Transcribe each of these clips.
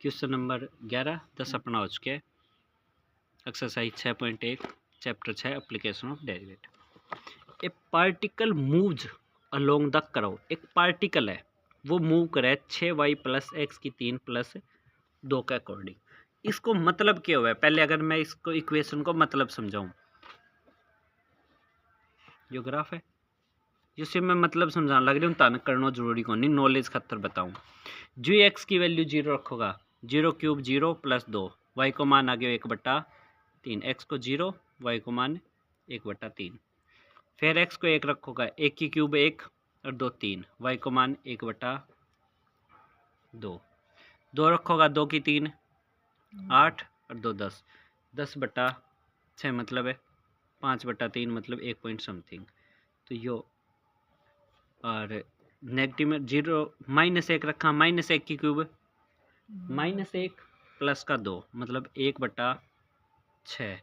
Question number 11 10 अपना हो चुके हैं। Exercise 6.1 chapter 6 application of derivative. A particle moves along the curve. एक पार्टिकल है वो मूव करे 6y + x की 3 + 2 के अकॉर्डिंग। इसको मतलब क्या हुआ है, पहले अगर मैं इसको इक्वेशन को मतलब समझाऊं, जो ग्राफ है जिससे मैं मतलब समझाने लग रही हूँ, तान करना जरूरी को नहीं, नॉलेज खतर बताऊं। जो x की वैल्यू 0 रखोगा, 0³ 0 + 2, y को मान आ गया 1/3, x को 0, y को मान 1/3। फिर x को 1 रखोगा, 1 की क्यूब 1 और 2 3, y को मान 1/2। 2 रखोगा, 2 की 3 8 और 2 10, 10/6 मतलब है 5/3 मतलब 1 पॉइंट समथिंग। तो यो और नेगेटिव में 0 -1 रखा, -1 की क्यूब -1 + का 2 मतलब 1/6,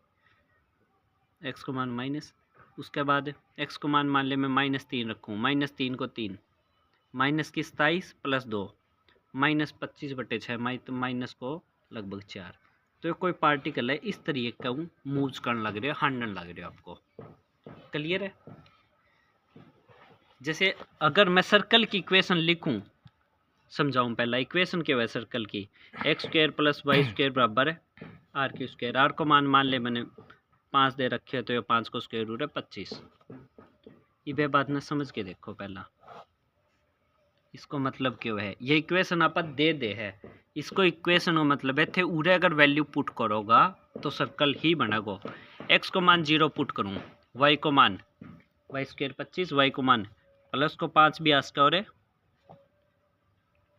x को मान माइनस। उसके बाद x को मान ले मैं -3 रखूँ, -3 को 3, माइनस की 27 + 2 -25/6 माइनस को लगभग 4। तो कोई पार्टिकल है इस तरीके का मूव्स करने लग रहे हो, हांडन लग रहे हो। आपको क्लियर है? जैसे अगर मैं सर्कल की इक्वेशन लिखूं, समझाऊं पहला इक्वेशन क्या है सर्कल की, x² + y² बराबर है r²। r को मान ले मैंने 5 दे रखे, तो ये 5 को स्क्वायर रूट है 25। ये बात ना समझ के देखो, पहला इसको मतलब क्यों है, ये इक्वेशन आप दे है, इसको इक्वेशन का मतलब है थे उरे अगर वैल्यू पुट करोगा तो सर्कल ही बनेगा। x को मान 0 पुट करूँ, y को मान y² 25, y को मान प्लस को 5 भी आसका और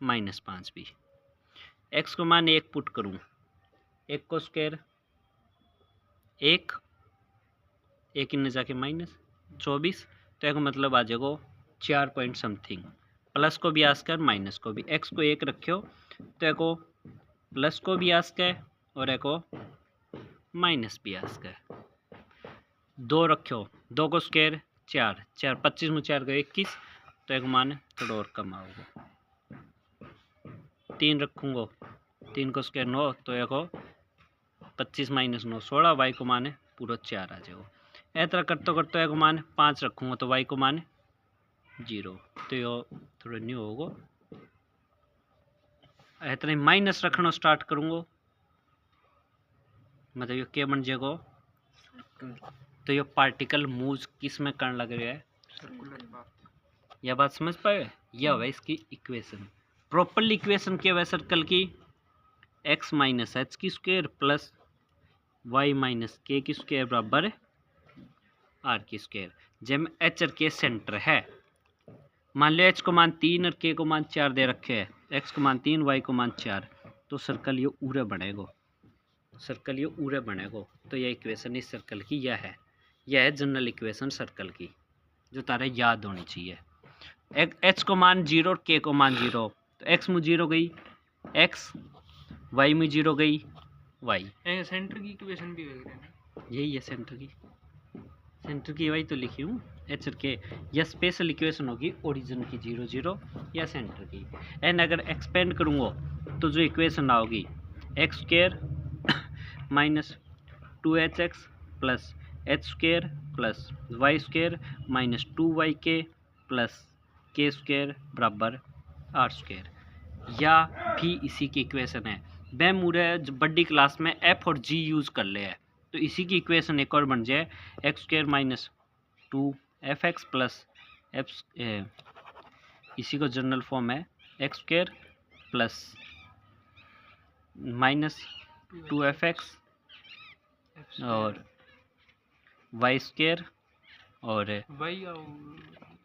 -5 भी। x को मान 1 पुट करूँ, 1 को स्क्वायर 1 इनने जाके -24, तो एक मतलब आ जाएगा 4 पॉइंट समथिंग। प्लस को भी आसका और माइनस को भी। x को 1 रखियो तो एक प्लस को भी आसका है और एक माइनस भी आसका है। 2 रखियो, 2 को स्क्वायर 4, 25 में 4 को 21, तो एक मान थोड़ा और कम आओगे। 3 रखूँगा, 3 को स्क्वायर 9, तो एक 25 - 9 16, y को मान पूरा 4 आ जाएगा। ऐसा करते करते एक मान 5 रखूँगा तो y को मान 0, तो यो थोड़ा न्यू होगा। इतना माइनस रखना स्टार्ट करूँगा, मतलब ये क्या बन जाएगा, तो ये पार्टिकल मूव्स किस में करने लग रहा है, यह बात समझ पाए। यह है इसकी इक्वेशन। प्रॉपरली इक्वेशन क्या है सर्कल की, x - h² + y - k² बराबर r²। जब h और k सेंटर है, मान लो h को मान 3 और k को मान 4 दे रखे है, x को मान 3 y को मान 4, तो सर्कल ये उरे बनेगा, सर्कल ये उरे बनेगा। तो यह इक्वेशन इस सर्कल की यह है जनरल इक्वेशन सर्कल की, जो तारे याद होनी चाहिए। h को मान 0 और k को मान 0, तो x में 0 गई x, y में 0 गई y। सेंटर की इक्वेशन भी यही है सेंटर की वही तो लिखी हूँ, एच और के। यह स्पेशल इक्वेशन होगी ओरिजिन की 0 0 या सेंटर की। एंड अगर एक्सपेंड करूँगा तो जो इक्वेशन आओगी x² - 2hx + h² + y² - 2yk + k² बराबर r²। या भी इसी की इक्वेशन है। वह मुझे बड़ी क्लास में f और g यूज़ कर ले है, तो इसी की इक्वेशन एक और बन जाए x² - 2fx + f, इसी को जनरल फॉर्म है x² - 2fx और y² और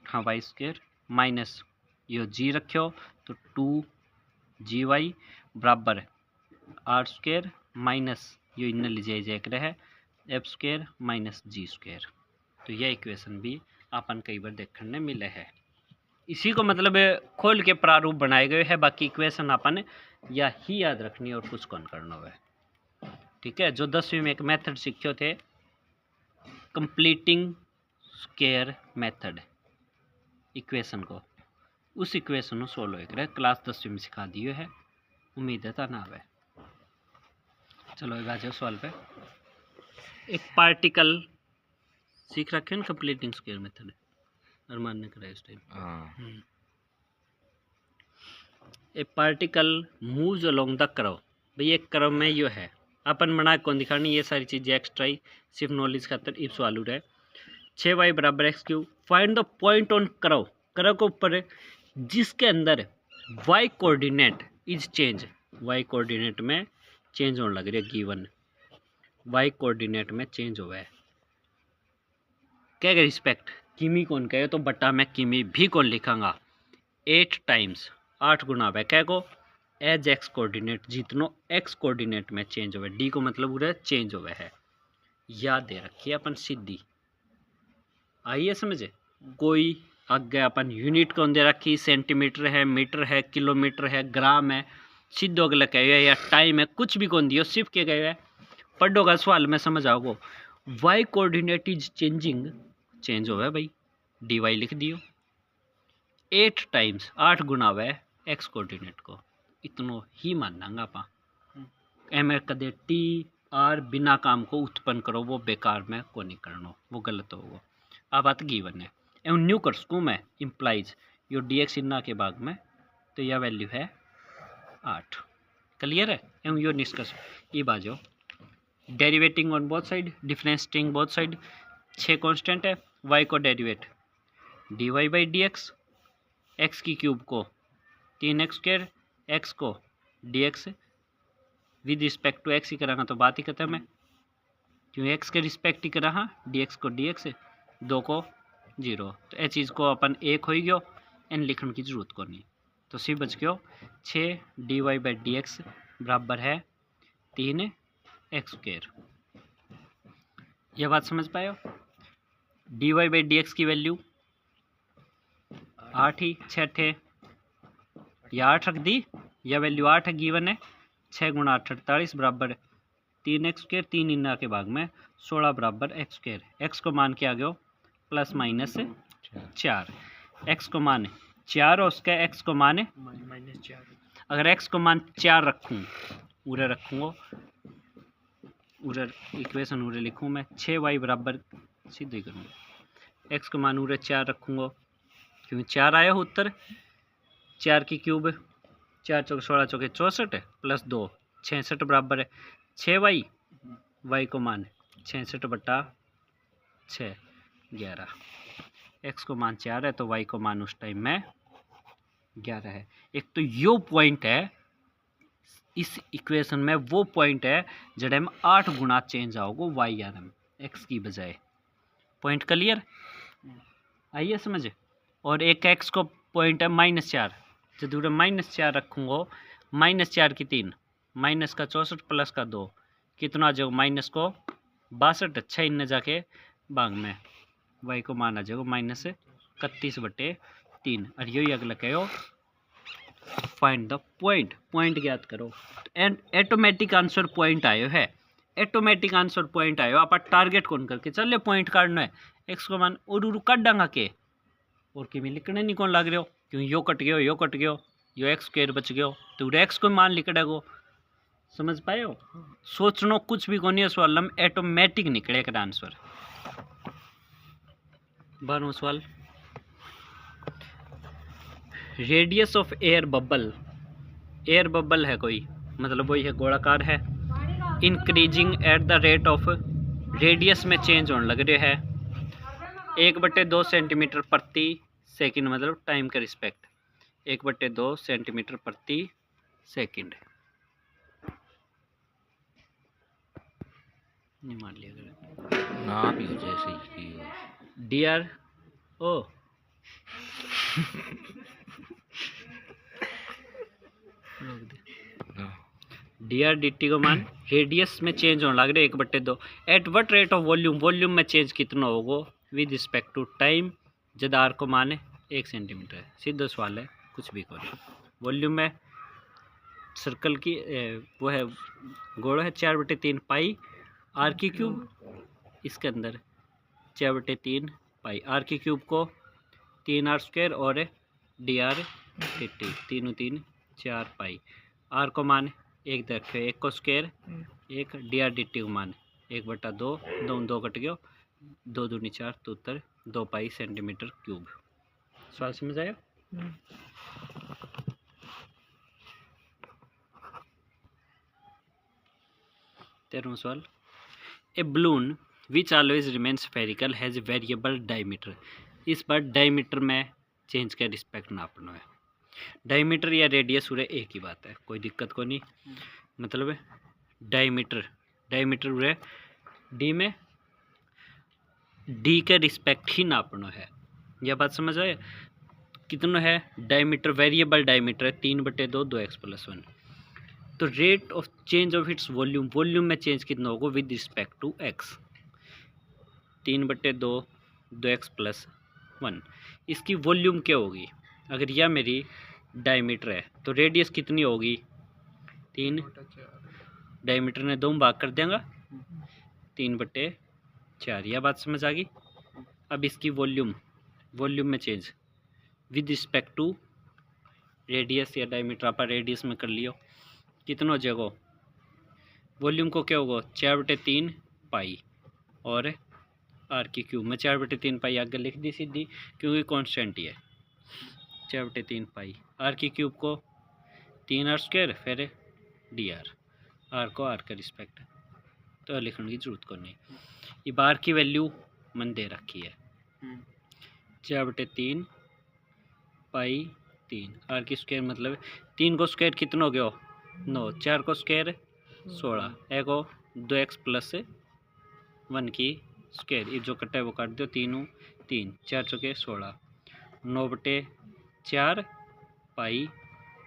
हाँ y² माइनस यो g रखियो तो 2gy बराबर r² माइनस यो इन लीजिए एक रहे f² - g²। तो यह इक्वेशन भी अपन कई बार देखने मिले है। इसी को मतलब खोल के प्रारूप बनाए गए हैं। बाकी इक्वेशन अपन या ही याद रखनी और कुछ कौन करना है, ठीक है। जो 10वीं में एक मेथड सीखे थे, कंप्लीटिंग स्क्वायर मेथड, इक्वेशन को, उस इक्वेशन को सोल्व करे क्लास 10वीं में सिखा दिए है। उम्मीद है था ना आवे। चलो एक आ जाओ सवाल पे। एक पार्टिकल सीख रखे ना कंप्लीटिंग स्क्वायर मेथड, अरमान ने कराया इस time. A particle moves along the curve. भाई एक कर्व में यो है, अपन बना कौन दिखानी, ये सारी चीज़ें एक्स्ट्रा ही सिर्फ नॉलेज खातर इफ सवाल है। 6y बराबर x3 find the point on curve, curve के ऊपर जिसके अंदर y coordinate is change, y coordinate में चेंज होने लग रही है, गिवन y कोऑर्डिनेट में चेंज हुआ है। क्या रिस्पेक्ट किमी कौन कहे तो बट्टा में किमी भी कौन लिखांगा 8 टाइम्स 8 गुना है क्या को एज एक्स कोऑर्डिनेट जितनो एक्स कोऑर्डिनेट में चेंज हुआ है, डी को मतलब पूरा चेंज हुआ है। याद दे रखिए अपन सीधी आइए समझे। कोई आगे अपन यूनिट कौन दे रखी, सेंटीमीटर है, मीटर है, किलोमीटर है, ग्राम है, सीधो अगला कहे हुआ या टाइम है, कुछ भी कौन दियो सिर्फ क्या कहे हुआ है पढ़ोगा सवाल में समझ आओगे। Y coordinate is changing, change हुआ है भाई, डी वाई लिख दियो। 8 टाइम्स 8 गुना हुआ है एक्स कोऑर्डिनेट को, इतनो ही मानांगा आपा। एम कदे टी आर बिना काम को उत्पन्न करो वो बेकार में को नहीं करनो, वो गलत होगा। आ बात गिवन है एवं न्यू कर सकूँ मैं इम्प्लाइज यो डी एक्स इन्ना के भाग में, तो यह वैल्यू है 8। क्लियर है एवं यो निष्कर्ष ये बाजो derivating on both side, differentiating both side. 6 constant है, y को derivate D Y by D X, X की क्यूब को 3x², एक्स को D X with respect to X ही कराना तो बात ही खत्म है, क्यों एक्स के रिस्पेक्ट ही करा, डी एक्स को डी एक्स 2 को 0, तो ये चीज़ को अपन 1 हो गयो, एन लिखने की जरूरत को नहीं, तो सिर्फ बच गयो 6 D Y by D X बराबर है 3x²। यह बात समझ पाए हो। D Y by D X की वैल्यू 8 ही 6 थे या 8 रख दी, यह वैल्यू 8 गिवन है। 6 गुणा 8 48 बराबर 3x², 3 इन्ना के भाग में 16 बराबर x²। एक्स को मान के आ गयो प्लस माइनस 4, एक्स को मान 4 और उसका एक्स को मान -4। अगर एक्स को मान 4 रखूँ उरे रखूँगा, उरे इक्वेशन उरे लिखूँ मैं 6y बराबर सीधे करूँगा, एक्स को मान उरे 4 रखूँगा, क्योंकि 4 आया उत्तर, 4 की क्यूब 4 चौके 16 चौके 64 प्लस 2 66 बराबर है 6y, y को मान 66/6 11, एक्स को मान 4 है तो y को मान उस टाइम में 11 है। एक तो यो पॉइंट है इस इक्वेशन में, वो पॉइंट है जड़े में 8 गुना चेंज आओगे वाई आर में एक्स की बजाय। पॉइंट क्लियर आइए समझे। और एक एक्स को पॉइंट है -4, जो दूर -4 रखूँगा, -4 की 3, माइनस का 64 प्लस का 2 कितना जो माइनस को 62, 6 इन जाके भाग में वाई को माना जाएगा -31/3। और यही अगला कहो फाइंड द पॉइंट, पॉइंट ज्ञात करो, एंड ऑटोमेटिक आंसर पॉइंट आयो है, ऑटोमेटिक आंसर पॉइंट आयो। आप टारगेट कौन करके चले पॉइंट काटना है, एक्स को मान और काट डांगा के और कि लिखने नहीं कौन लग रहे हो, क्यों यो कट गयो यो कट गयो, यो x² बच गयो तो एक्स को मान लिख देगो। समझ पाए हो, सोचनो कुछ भी कोनी सवाल में ऑटोमेटिक निकलेगा आंसर। 12वां सवाल, radius of air bubble, air bubble है कोई मतलब वही है गोलाकार है, increasing at the rate of, radius में चेंज होने लग रहे है 1/2 सेंटीमीटर प्रति सेकंड, मतलब टाइम का रिस्पेक्ट 1/2 सेंटीमीटर प्रति सेकंड। नहीं मान लिया ना भी हो जैसे ही डी आर ओ डी आर डी टी को मान रेडियस में चेंज होने लग रहे 1/2, at what rate of volume, volume में चेंज कितना होगा विद रिस्पेक्ट टू टाइम, जब आर को माने 1 सेंटीमीटर है। सीधा सवाल है कुछ भी करो। वॉल्यूम में सर्कल की वो है गोला है 4/3 पाई आर की क्यूब, इसके अंदर 4/3 पाई आर की क्यूब को 3r² और D R T 3 3 4 pi R को मान एक रखे, एक को स्क्वायर, एक डी आर डी टी को मान 1/2, 2 कट गयो, 2 दूनी 4, तो उत्तर 2 पाई सेंटीमीटर क्यूब। सवाल समझ आया? 13वां सवाल, a balloon which always remain spherical has variable diameter. इस बार डायमीटर में चेंज के रिस्पेक्ट नापना है। डायमीटर या रेडियस उरे एक ही बात है, कोई दिक्कत को नहीं। मतलब डायमीटर उरे डी में डी के रिस्पेक्ट ही नापना है। यह बात समझ आए? कितना है डायमीटर? वेरिएबल डायमीटर है 3/2 2x+1। तो rate of change of its volume, volume में चेंज कितना होगा with respect to x? 3/2 2x+1। इसकी वॉल्यूम क्या होगी? अगर यह मेरी डायमीटर है तो रेडियस कितनी होगी? 3, डायमीटर ने 2 भाग कर देंगे, 3/4। यह बात समझ आ गई? अब इसकी वॉल्यूम में change with respect to radius या डायमीटर, आप रेडियस में कर लियो, कितना हो जाएगा? वॉल्यूम को क्या होगा? 4/3 पाई और आर की क्यूब में 4/3 पाई आगे लिख दी सीधी, क्योंकि कांस्टेंट ही है। 4/3 पाई आर की क्यूब को 3r², फिर डी आर को आर का रिस्पेक्ट, तो लिखने की जरूरत को नहीं। ये बार की वैल्यू मन दे रखी है 4/3 पाई 3 आर की स्क्वायर, मतलब 3 को स्क्वायर कितना हो गया? 9, 4 को स्क्वायर 16, एक को 2x+1 की स्क्वायर, ये जो कटा है वो काट दो, 3 4 चौके 16, 9/4 पाई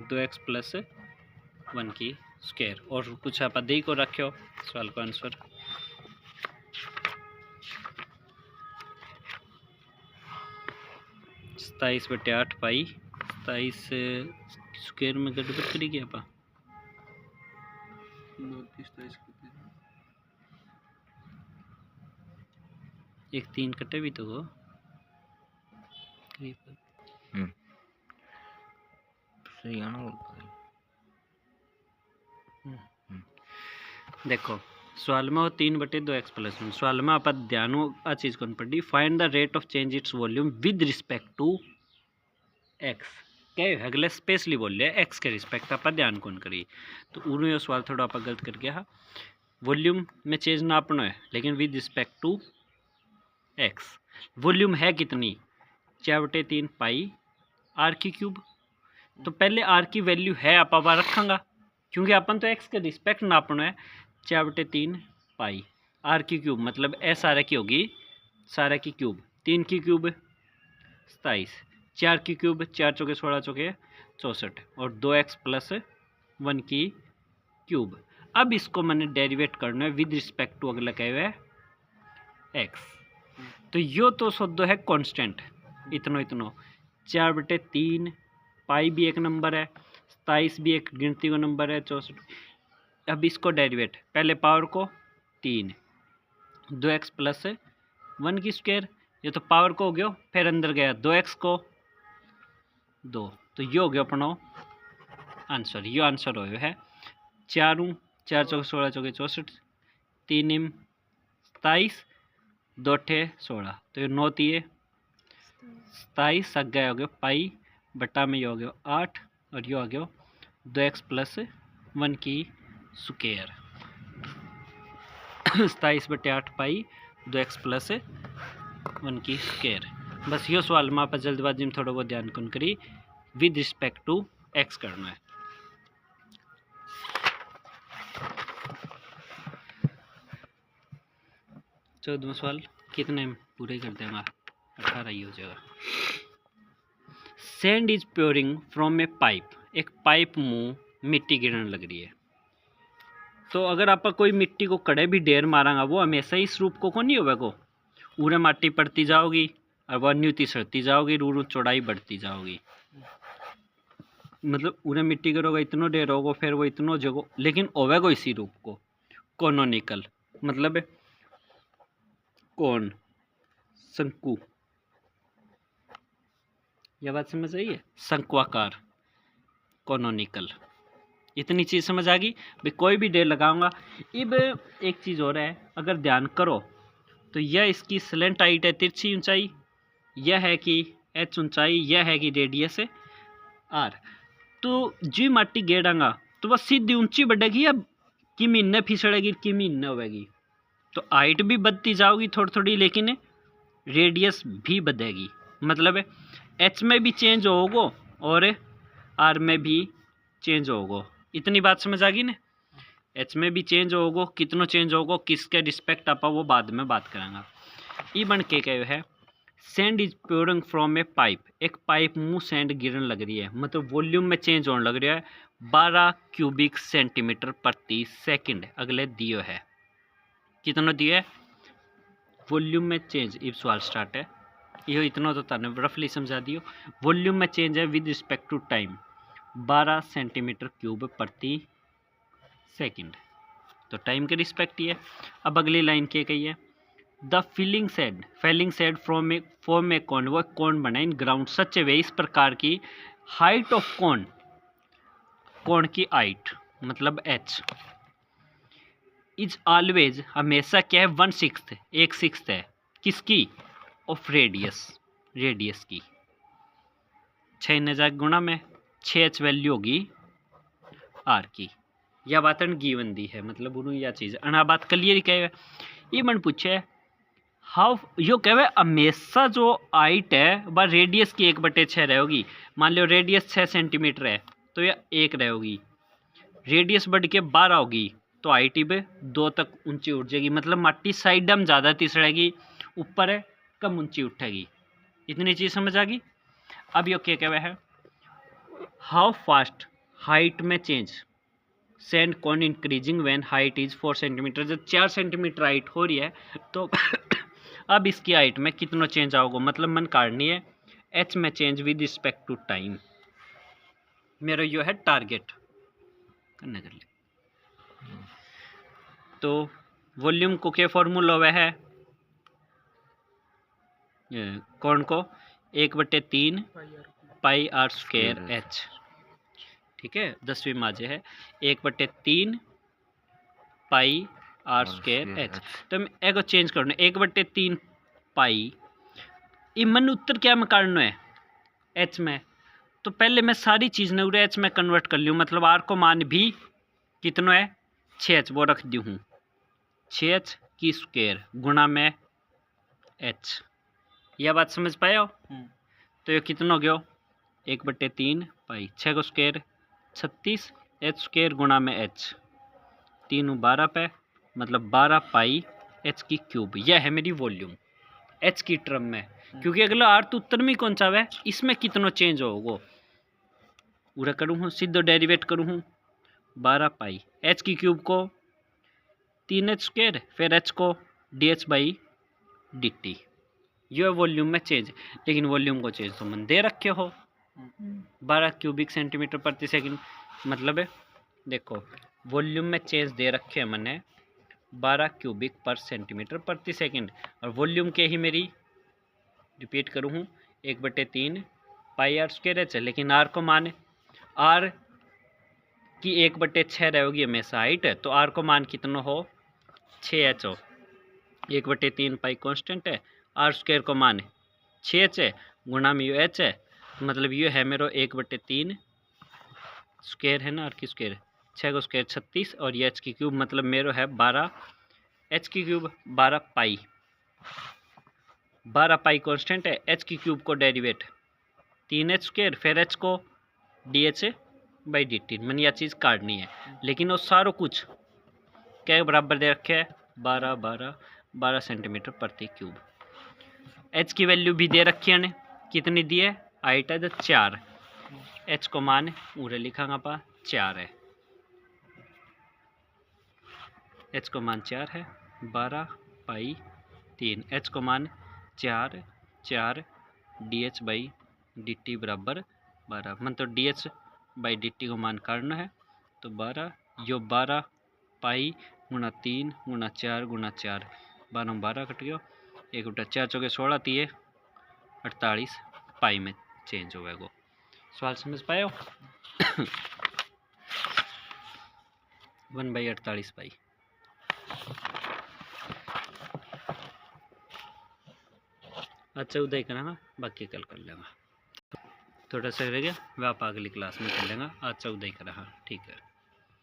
2x+1 की स्क्वायर। और कुछ आप दे को रखो सवाल का आंसर। सताईस 27/8 पाई 27 स्क्वायर में गड़बड़ करी गया पा, एक 3 कटे भी तो हो सही है ना? देखो सवाल में हो 3/2 x+1। सवाल में आप ध्यान हो आ चीज कौन पड़ी? Find the rate of change its volume with respect to X. क्या अगले स्पेशली बोल लिया एक्स के रिस्पेक्ट, आप ध्यान कौन करी? तो उन्होंने ये सवाल थोड़ा आप गलत कर गया। वॉल्यूम में चेंज ना अपना है, लेकिन with respect to X. Volume है कितनी? 4/3 पाई आर की क्यूब। तो पहले आर की वैल्यू है आप रखेंगे, क्योंकि अपन तो एक्स के रिस्पेक्ट नापना है। 4/3 पाई आर की क्यूब, मतलब ए सारे की होगी, सारे की क्यूब, 3 की क्यूब 27, 4 की क्यूब 4 चौके 16 चौके 64, और 2x+1 की क्यूब। अब इसको मैंने डेरिवेट करना है विद रिस्पेक्ट टू अगला कहे हुए एक्स। तो यो तो शब्द है कांस्टेंट, इतना 4/3 पाई भी एक नंबर है, 27 भी एक गिनती का नंबर है, 64। अब इसको डेरिवेट, पहले पावर को 3, 2x+1 की स्क्वायर, ये तो पावर को हो गया, फिर अंदर गया 2x को 2, तो ये हो गया अपना आंसर। ये आंसर हो है 4 चौके 16 चौके 64, 3 27, 2 16, तो ये 9 3 27 सक गया हो गया पाई बटा में, ये हो गया 8, और ये हो गया 2x+1 की स्क्वायर। 27/8 पाई 2x+1 की स्क्वायर। बस यो सवाल में आप जल्दबाजी में थोड़ा बहुत ध्यान कौन करी, विद रिस्पेक्ट टू एक्स करना है। चौदहवां सवाल कितने पूरे कर देंगे? 18 ही हो जाएगा। Sand is pouring from a pipe. एक पाइप मुँह मिट्टी गिरने लग रही है। तो अगर आप कोई मिट्टी को कड़े भी ढेर मारांगा, वो हमेशा इस रूप को नहीं होगा को, उरे माटी पड़ती जाओगी और वह न्यूती सड़ती जाओगी, रूरू चौड़ाई बढ़ती जाओगी। मतलब उरे मिट्टी करोगा इतना ढेर होगा, फिर वो इतना जगह, लेकिन होगा इसी रूप को कोनोनिकल, मतलब कौन शंकु। यह बात समझ आई है? शंक्वाकार, कोनोनिकल, इतनी चीज़ समझ आ गई भाई, कोई भी डेट लगाऊंगा। अब एक चीज़ और है, अगर ध्यान करो तो यह इसकी स्लेंट हाइट है, तिरछी ऊंचाई, यह है कि एच ऊंचाई, यह है कि रेडियस है आर। तो जी माटी गेड़ांगा तो वह सीधी ऊंची बढ़ेगी या कि महीने फिसड़ेगी कि महीने होगी, तो हाइट भी बढ़ती जाओगी थोड़ी थोड़ी, लेकिन रेडियस भी बढ़ेगी। मतलब एच में भी चेंज होगो और आर में भी चेंज होगो। इतनी बात समझ आ गई ना। एच में भी चेंज होगो, कितना चेंज होगो, किसके रिस्पेक्ट आप वो बाद में बात करेंगे। ई बन के कहे है sand is pouring from a pipe, एक पाइप मुँह सैंड गिरने लग रही है, मतलब वॉल्यूम में चेंज होने लग रहा है 12 क्यूबिक सेंटीमीटर प्रति सेकंड। अगले दियो है कितना दियो है वॉल्यूम में चेंज। इब सवाल स्टार्ट है, यो इतना तो तने रफली समझा दियो। वॉल्यूम में चेंज है with respect to time 12 centimetre cube प्रति सेकंड, तो टाइम के रिस्पेक्ट ही है। अब अगली लाइन क्या कही है, the feeling said from a form a cone, वो कॉन बना in ground such a way, इस प्रकार की हाइट ऑफ कॉन, कॉन की हाइट मतलब एच इज ऑलवेज हमेशा क्या है 1/6, 1/6 है किसकी ऑफ रेडियस, रेडियस की। 6 ने जा गुणा में 6h वैल्यू होगी आर की। यह बात गिवन दी है, मतलब उन्होंने यह चीज़ अना बात क्लियर कहे। ये मन पूछे हाउ यो कहे हमेशा जो हाइट है वह रेडियस की 1/6 रहेगी। मान लो रेडियस 6 सेंटीमीटर है तो यह 1 रहेगी, रेडियस बढ़ के 12 होगी तो हाइट भी 2 तक ऊंची उठ जाएगी, मतलब माटी साइड में ज़्यादा तिसड़ेगी, ऊपर है कम ऊंची उठेगी। इतनी चीज़ समझ आ गई। अब यो क्या कहे है हाउ फास्ट हाइट में change sand cone increasing when height is 4 centimetre, जब 4 सेंटीमीटर हाइट हो रही है तो अब इसकी हाइट में कितना चेंज आओगे, मतलब मन काटनी है एच में change with respect to time. मेरा यो है टारगेट करने के लिए। तो वॉल्यूम को क्या फॉर्मूला हुआ है कौन को 1/3 पाई आर स्क्वायर एच, ठीक है 10वीं माजे है 1/3 पाई आर स्क्वायर एच। तो मैं एगो चेंज करना 1/3 पाई, ये मन उत्तर क्या में काटना है एच में, तो पहले मैं सारी चीज़ ने उरे एच में कन्वर्ट कर लूँ, मतलब आर को मान भी कितना है 6h वो रख दी हूँ, 6h की स्क्वायर गुणा में एच। यह बात समझ पाए हो। तो ये कितना हो गया 1/3 पाई 6 को स्क्वायर 36 एच स्क्वायर गुणा में एच, 3 12 पे मतलब 12 पाई एच की क्यूब। यह है मेरी वॉल्यूम एच की टर्म में, क्योंकि अगला आर तो उत्तर में कौन सा है इसमें कितना चेंज होगा पूरा करूँ हूँ, सीधो डेरिवेट करूँ हूँ 12 पाई एच की क्यूब को 3h स्क्वायर फिर एच को dh/dt। ये वॉल्यूम में चेंज, लेकिन वॉल्यूम को चेंज तो मन दे रखे हो 12 क्यूबिक सेंटीमीटर प्रति सेकंड, मतलब है देखो वॉल्यूम में चेंज दे रखे हैं मैंने 12 क्यूबिक पर सेंटीमीटर प्रति सेकंड, और वॉल्यूम के ही मेरी रिपीट करूँ हूँ 1/3 पाई आर स्क्वायर एच, लेकिन आर को मान आर की 1/6 रहेगी हमेशा हाइट है, तो आर को मान कितना हो 6h हो, 1/3 पाई कॉन्स्टेंट है, आर स्क्वायर को मान 6h है गुणा में यू एच है, मतलब ये है मेरा 1/3 स्क्वायर है ना आर की स्क्वायर 6 को स्क्वायर 36 और ये एच की क्यूब, मतलब मेरा है 12 एच की क्यूब 12 पाई कॉन्स्टेंट है, एच की क्यूब को डेरिवेट 3h स्क्वायर फिर एच को dh/dt। मैंने यह चीज़ काटनी है, लेकिन वो सारो कुछ क्या बराबर दे रखे है 12 सेंटीमीटर प्रति क्यूब। एच की वैल्यू भी दे रखी है, कितनी दी है हाइट है 4, एच को मान पूरे लिखांगा पा 4 है, एच को मान 4 है 12 पाई 3, एच को मान 4 dh/dt बराबर 12, मन तो dh/dt को मान काटना है, तो 12 यो 12 पाई गुणा 3 गुणा 4 गुणा 4 12 12 कट गया 1/4 चौके 16 तीय 48 पाई में चेंज हो गया। सवाल समझ पाए हो। 1/48 पाई। अच्छा उदय करेंगे, बाकी कल कर लेंगे। थोड़ा सा रह गया वह आप अगली क्लास में कर लेंगे। अच्छा उदय करें, हाँ ठीक है।